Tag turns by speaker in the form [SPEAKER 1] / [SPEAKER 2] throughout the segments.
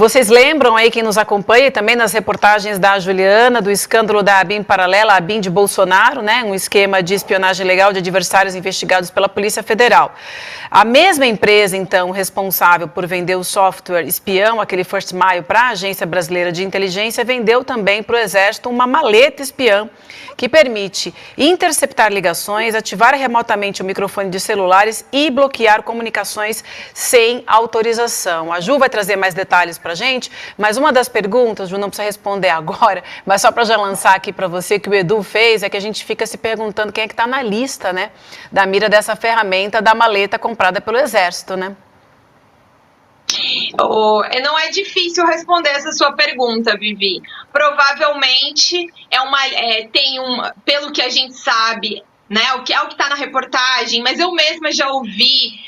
[SPEAKER 1] Vocês lembram aí, quem nos acompanha, e também nas reportagens da Juliana, do escândalo da ABIN paralela, a ABIN de Bolsonaro, né? Um esquema de espionagem ilegal de adversários investigados pela Polícia Federal. A mesma empresa, então, responsável por vender o software espião, aquele First Mile, para a Agência Brasileira de Inteligência, vendeu também para o Exército uma maleta espiã que permite interceptar ligações, ativar remotamente o microfone de celulares e bloquear comunicações sem autorização. A Ju vai trazer mais detalhes para a gente, mas uma das perguntas, Ju, não precisa responder agora, mas só para já lançar aqui para você, que o Edu fez, é que a gente fica se perguntando quem é que está na lista, né, da mira dessa ferramenta da maleta comprada pelo Exército, né?
[SPEAKER 2] Não é difícil responder essa sua pergunta, Vivi. Provavelmente pelo que a gente sabe, né, o que está na reportagem, mas eu mesma já ouvi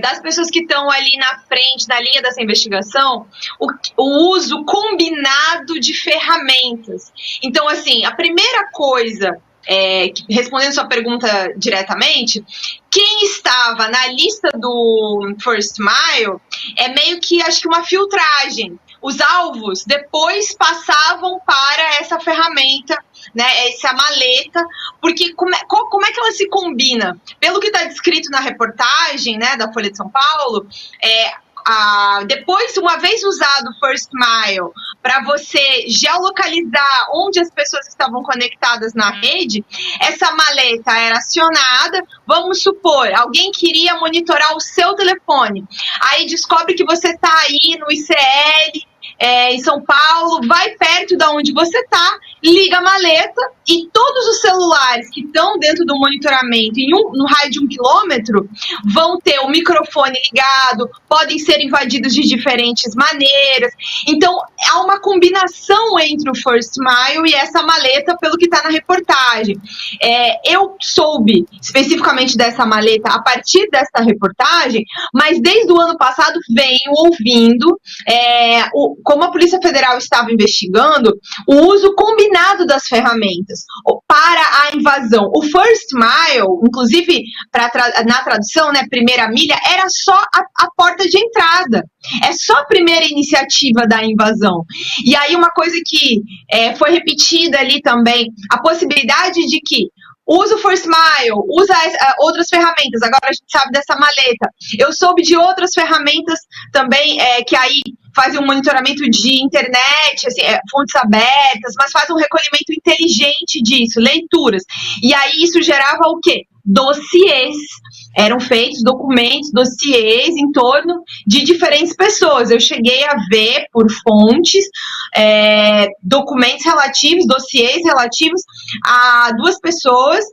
[SPEAKER 2] das pessoas que estão ali na frente, na linha dessa investigação, o uso combinado de ferramentas. Então, assim, a primeira coisa, respondendo sua pergunta diretamente, quem estava na lista do First Mile é meio que, acho que uma filtragem. Os alvos depois passavam para essa ferramenta, né, essa maleta, porque como é que ela se combina? Pelo que está descrito na reportagem, né, da Folha de São Paulo, depois, uma vez usado o First Mile para você geolocalizar onde as pessoas estavam conectadas na rede, essa maleta era acionada. Vamos supor, alguém queria monitorar o seu telefone, aí descobre que você está aí no ICL, em São Paulo, vai perto de onde você está, liga a maleta e todos os celulares que estão dentro do monitoramento no raio de 1 quilômetro vão ter o microfone ligado, podem ser invadidos de diferentes maneiras. Então, há uma combinação entre o First Mile e essa maleta, pelo que está na reportagem. Eu soube especificamente dessa maleta a partir dessa reportagem, mas desde o ano passado venho ouvindo como a Polícia Federal estava investigando o uso combinado das ferramentas para a invasão. O First Mile, inclusive na tradução, né, primeira milha, era só a porta de entrada. É só a primeira iniciativa da invasão. E aí uma coisa que foi repetida ali também, a possibilidade de que usa o First Mile, usa outras ferramentas. Agora a gente sabe dessa maleta. Eu soube de outras ferramentas também que aí fazem um monitoramento de internet, assim, fontes abertas, mas fazem um recolhimento inteligente disso, leituras. E aí isso gerava o quê? Dossiês. Eram feitos documentos, dossiês em torno de diferentes pessoas. Eu cheguei a ver por fontes documentos relativos, dossiês relativos a 2 pessoas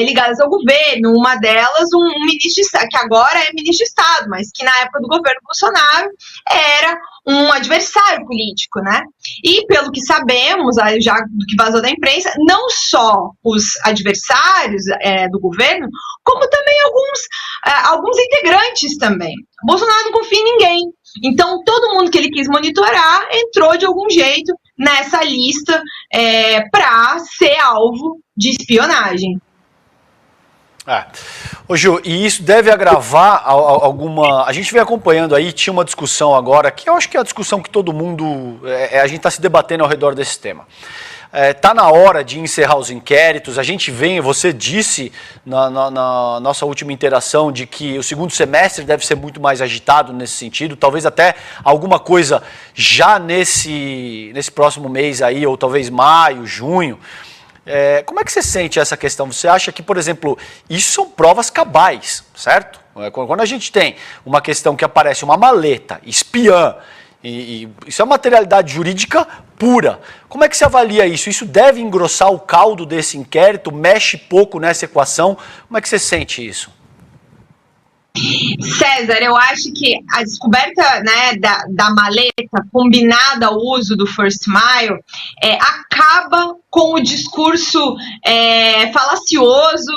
[SPEAKER 2] ligadas ao governo. Uma delas, um ministro de Estado, que agora é ministro de Estado, mas que na época do governo Bolsonaro era um adversário político, né? E pelo que sabemos, já do que vazou da imprensa, não só os adversários do governo, como também alguns integrantes também. Bolsonaro não confia em ninguém. Então, todo mundo que ele quis monitorar entrou de algum jeito nessa lista para ser alvo de espionagem.
[SPEAKER 3] Ô Ju, e isso deve agravar alguma... A gente vem acompanhando aí, tinha uma discussão agora, que eu acho que é a discussão que todo mundo... a gente está se debatendo ao redor desse tema. Está na hora de encerrar os inquéritos. A gente você disse na nossa última interação de que o segundo semestre deve ser muito mais agitado nesse sentido, talvez até alguma coisa já nesse próximo mês aí, ou talvez maio, junho. Como é que você sente essa questão? Você acha que, por exemplo, isso são provas cabais, certo? Quando a gente tem uma questão que aparece uma maleta espiã, e isso é materialidade jurídica pura. Como é que você avalia isso? Isso deve engrossar o caldo desse inquérito? Mexe pouco nessa equação? Como é que você sente isso?
[SPEAKER 2] César, eu acho que a descoberta, né, da maleta combinada ao uso do First Mile acaba com o discurso falacioso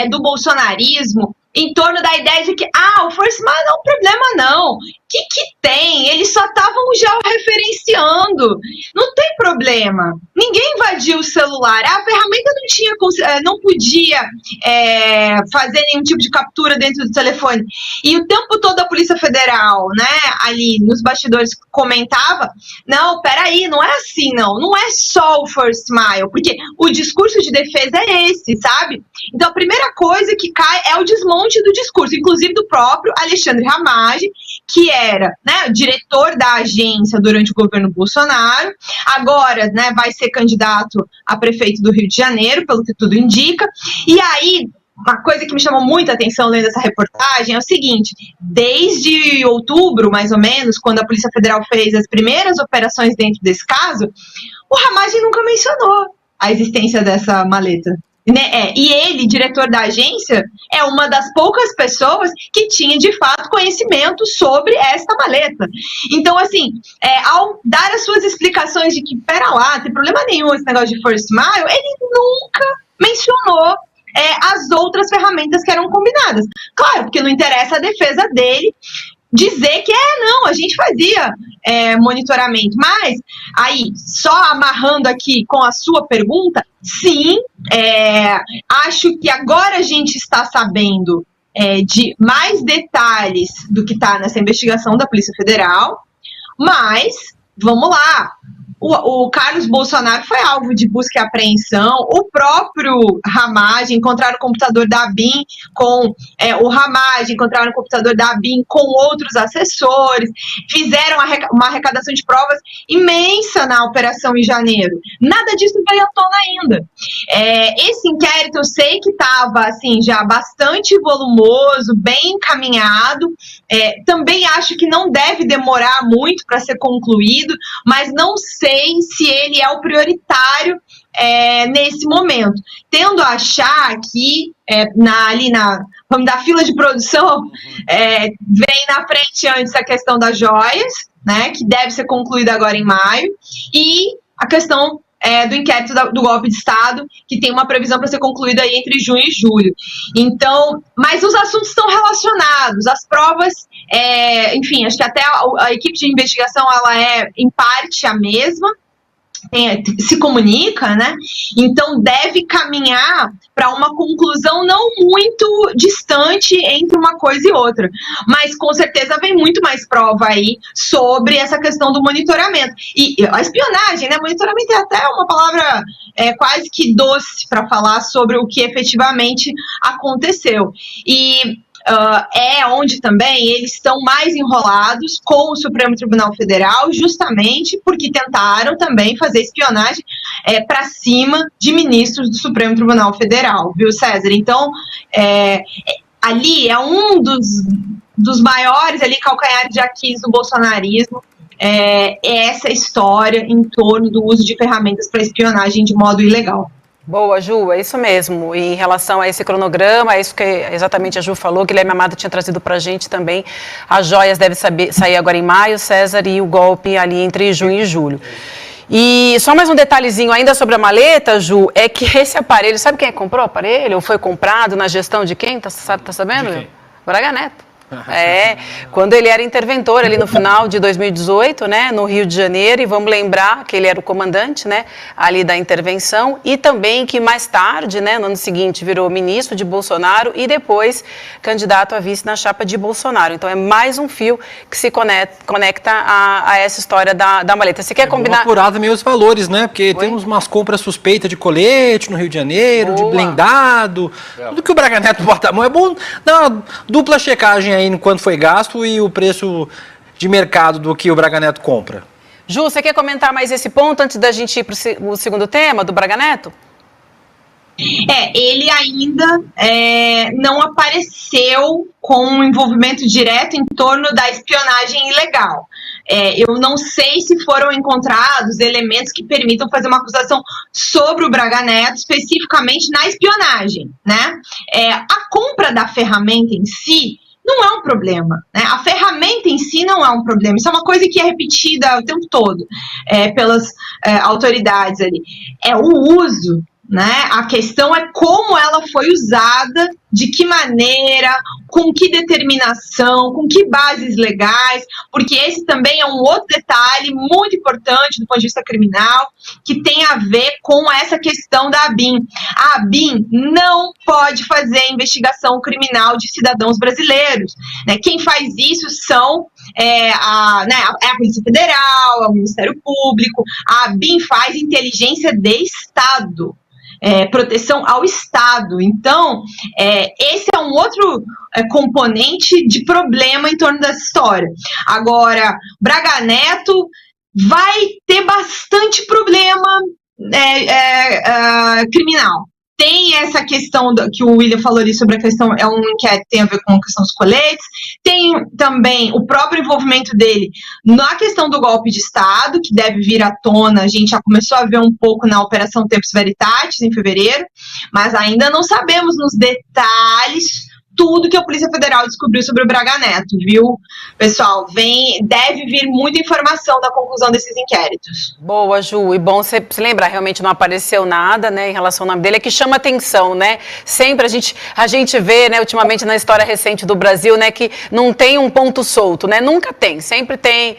[SPEAKER 2] do bolsonarismo em torno da ideia de que o First Mile não é um problema não. O que tem? Eles só estavam georreferenciando. Não tem problema? Ninguém invadiu o celular. A ferramenta não podia fazer nenhum tipo de captura dentro do telefone. E o tempo todo a Polícia Federal, né, ali nos bastidores comentava, não, peraí, não é assim, não é só o first mile, porque o discurso de defesa é esse, sabe? Então a primeira coisa que cai é o desmonte do discurso, inclusive do próprio Alexandre Ramagem, que era, né, diretor da agência durante o governo Bolsonaro, agora, né, vai ser candidato a prefeito do Rio de Janeiro, pelo que tudo indica. E aí, uma coisa que me chamou muita atenção lendo essa reportagem é o seguinte: desde outubro, mais ou menos, quando a Polícia Federal fez as primeiras operações dentro desse caso, o Ramagem nunca mencionou a existência dessa maleta. E ele, diretor da agência, é uma das poucas pessoas que tinha, de fato, conhecimento sobre esta maleta. Então, assim, ao dar as suas explicações de que, pera lá, não tem problema nenhum esse negócio de first mile, ele nunca mencionou as outras ferramentas que eram combinadas. Claro, porque não interessa a defesa dele dizer que não, a gente fazia monitoramento, mas aí, só amarrando aqui com a sua pergunta, sim, acho que agora a gente está sabendo de mais detalhes do que está nessa investigação da Polícia Federal, mas, vamos lá, o Carlos Bolsonaro foi alvo de busca e apreensão, o próprio Ramagem, encontraram o computador da ABIN com o Ramagem, encontraram o computador da ABIN com outros assessores, fizeram uma arrecadação de provas imensa na operação em janeiro. Nada disso veio à tona ainda. Esse inquérito eu sei que estava assim, já bastante volumoso, bem encaminhado, também acho que não deve demorar muito para ser concluído, mas não sei se ele é o prioritário nesse momento. Tendo a achar que vamos da fila de produção, vem na frente antes a questão das joias, né, que deve ser concluída agora em maio, e a questão do inquérito do golpe de Estado, que tem uma previsão para ser concluída aí entre junho e julho. Então, mas os assuntos estão relacionados, as provas, enfim, acho que até a equipe de investigação, ela é, em parte, a mesma, se comunica, né? Então deve caminhar para uma conclusão não muito distante entre uma coisa e outra, mas com certeza vem muito mais prova aí sobre essa questão do monitoramento e a espionagem, né? Monitoramento é até uma palavra quase que doce para falar sobre o que efetivamente aconteceu. E onde também eles estão mais enrolados com o Supremo Tribunal Federal, justamente porque tentaram também fazer espionagem para cima de ministros do Supremo Tribunal Federal, viu, César? Então, ali é um dos maiores ali calcanhares de Aquiles do bolsonarismo, essa história em torno do uso de ferramentas para espionagem de modo ilegal.
[SPEAKER 1] Boa, Ju, é isso mesmo. E em relação a esse cronograma, é isso que exatamente a Ju falou, que Guilherme Amado tinha trazido para a gente também. As joias devem sair agora em maio, César, e o golpe ali entre junho e julho. E só mais um detalhezinho ainda sobre a maleta, Ju, é que esse aparelho, sabe quem comprou o aparelho? Ou foi comprado na gestão de quem? Tá sabendo? Braga Neto. Quando ele era interventor ali no final de 2018, né, no Rio de Janeiro, e vamos lembrar que ele era o comandante, né, ali da intervenção, e também que mais tarde, né, no ano seguinte, virou ministro de Bolsonaro e depois candidato a vice na chapa de Bolsonaro. Então é mais um fio que se conecta a essa história da maleta. Você quer combinar?
[SPEAKER 4] Vamos apurar também os valores, né, porque temos umas compras suspeitas de colete no Rio de Janeiro, de blindado, tudo que o Braga Neto bota a mão. É bom dar uma dupla checagem aí no quanto foi gasto e o preço de mercado do que o Braga Neto compra.
[SPEAKER 1] Ju, você quer comentar mais esse ponto antes da gente ir para o segundo tema do Braga Neto?
[SPEAKER 2] Ele ainda não apareceu com um envolvimento direto em torno da espionagem ilegal. Eu não sei se foram encontrados elementos que permitam fazer uma acusação sobre o Braga Neto, especificamente na espionagem, né? A compra da ferramenta em si não é um problema, né? A ferramenta em si não é um problema. Isso é uma coisa que é repetida o tempo todo pelas autoridades ali. É o uso né? A questão é como ela foi usada, de que maneira, com que determinação, com que bases legais, porque esse também é um outro detalhe muito importante do ponto de vista criminal, que tem a ver com essa questão da ABIN. A ABIN não pode fazer investigação criminal de cidadãos brasileiros, né? Quem faz isso são a Polícia Federal, o Ministério Público. A ABIN faz inteligência de Estado. Proteção ao Estado. Então, esse é um outro componente de problema em torno dessa história. Agora, Braga Neto vai ter bastante problema criminal. Tem essa questão que o William falou ali sobre a questão, é um inquérito que tem a ver com a questão dos coletes, tem também o próprio envolvimento dele na questão do golpe de Estado, que deve vir à tona, a gente já começou a ver um pouco na Operação Tempus Veritatis, em fevereiro, mas ainda não sabemos nos detalhes tudo que a Polícia Federal descobriu sobre o Braga Neto, viu? Pessoal, deve vir muita informação da conclusão desses inquéritos.
[SPEAKER 1] Boa, Ju, e bom você se lembrar, realmente não apareceu nada, né, em relação ao nome dele, é que chama atenção, né? Sempre a gente vê, né, ultimamente na história recente do Brasil, né, que não tem um ponto solto, né? Nunca tem, sempre tem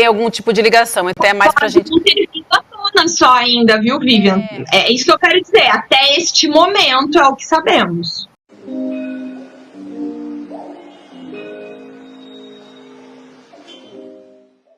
[SPEAKER 1] algum tipo de ligação, então é mais pra gente...
[SPEAKER 2] Não ter vindo à tona só ainda, viu, Vivian? É isso que eu quero dizer, até este momento é o que sabemos.